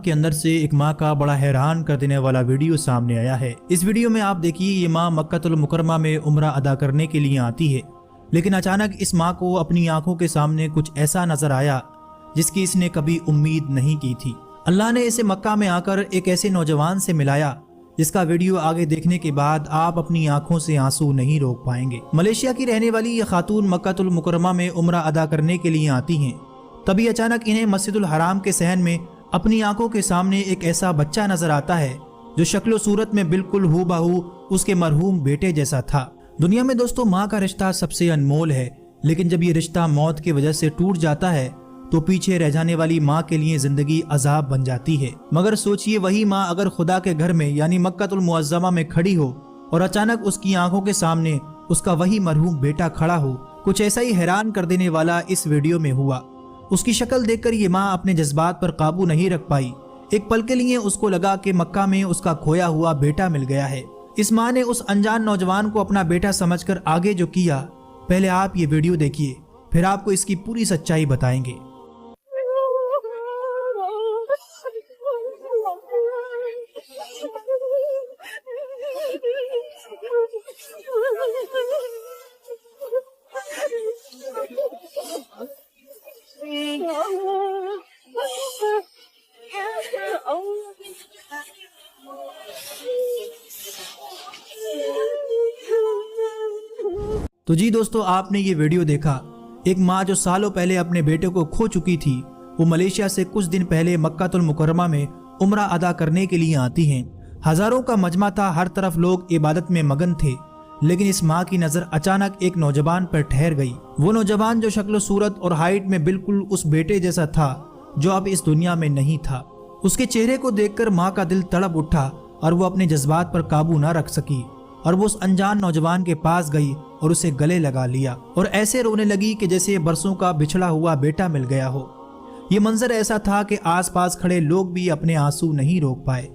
के अंदर से एक माँ का बड़ा हैरान कर देने वाला वीडियो सामने आया है। इस वीडियो में आप देखिए ये माँ मक्कातुल मुकर्रमा में उम्रा अदा करने के लिए आती है, लेकिन अचानक इस माँ को अपनी आंखों के सामने कुछ ऐसा नजर आया जिसकी इसने कभी उम्मीद नहीं की थी। अल्लाह ने इसे मक्का में आकर एक ऐसे नौजवान से मिलाया जिसका वीडियो आगे देखने के बाद आप अपनी आंखों से आंसू नहीं रोक पाएंगे। मलेशिया की रहने वाली ये खातून मक्कातुल मुकर्रमा में उम्रा अदा करने के लिए आती हैं। तभी अचानक इन्हें मस्जिदुल हराम के सहन में अपनी आंखों के सामने एक ऐसा बच्चा नजर आता है जो शक्ल सूरत में बिल्कुल हूबहू उसके मरहूम बेटे जैसा था। दुनिया में दोस्तों माँ का रिश्ता सबसे अनमोल है, लेकिन जब ये रिश्ता मौत की वजह से टूट जाता है तो पीछे रह जाने वाली माँ के लिए जिंदगी अजाब बन जाती है। मगर सोचिए वही माँ अगर खुदा के घर में यानी मक्कातुल मुअज़्ज़मा में खड़ी हो और अचानक उसकी आंखों के सामने उसका वही मरहूम बेटा खड़ा हो। कुछ ऐसा ही हैरान कर देने वाला इस वीडियो में हुआ। उसकी शक्ल देखकर ये माँ अपने जज्बात पर काबू नहीं रख पाई। एक पल के लिए उसको लगा कि मक्का में उसका खोया हुआ बेटा मिल गया है। इस माँ ने उस अनजान नौजवान को अपना बेटा समझकर आगे जो किया, पहले आप ये वीडियो देखिए, फिर आपको इसकी पूरी सच्चाई बताएंगे। तो जी दोस्तों, आपने ये वीडियो देखा। एक माँ जो सालों पहले अपने बेटे को खो चुकी थी, वो मलेशिया से कुछ दिन पहले मक्कातुल मुकर्रमा में उम्रा अदा करने के लिए आती हैं। हजारों का मजमा था, हर तरफ लोग इबादत में मगन थे, लेकिन इस माँ की नजर अचानक एक नौजवान पर ठहर गई। वो नौजवान जो शक्ल सूरत और हाइट में बिल्कुल उस बेटे जैसा था जो अब इस दुनिया में नहीं था। उसके चेहरे को देखकर माँ का दिल तड़प उठा और वो अपने जज्बात पर काबू ना रख सकी और वो उस अनजान नौजवान के पास गई और उसे गले लगा लिया और ऐसे रोने लगी कि जैसे बरसों का बिछड़ा हुआ बेटा मिल गया हो। ये मंजर ऐसा था कि आसपास खड़े लोग भी अपने आंसू नहीं रोक पाए।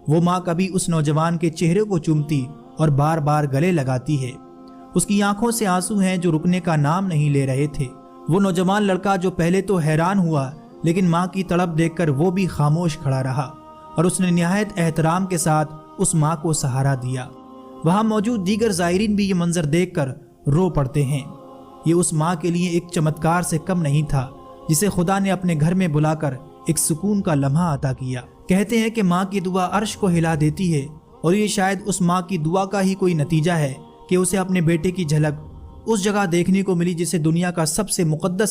वो माँ कभी उस नौजवान के चेहरे को चूमती और बार बार गले लगाती है। उसकी आंखों से आंसू हैं जो रुकने का नाम नहीं ले रहे थे। वो नौजवान लड़का जो पहले तो हैरान हुआ, लेकिन माँ की तड़प देखकर वो भी खामोश खड़ा रहा और उसने निहायत एहतराम के साथ उस माँ को सहारा दिया। वहां मौजूद दीगर ज़ायरीन भी ये मंजर देखकर रो पड़ते हैं। ये उस माँ के लिए एक चमत्कार से कम नहीं था जिसे खुदा ने अपने घर में बुलाकर एक सुकून का लम्हा अता किया। कहते हैं कि माँ की दुआ अर्श को हिला देती है और ये शायद उस माँ की दुआ का ही कोई नतीजा है कि उसे अपने बेटे की झलक उस जगह देखने को मिली जिसे दुनिया का सबसे मुकद्दस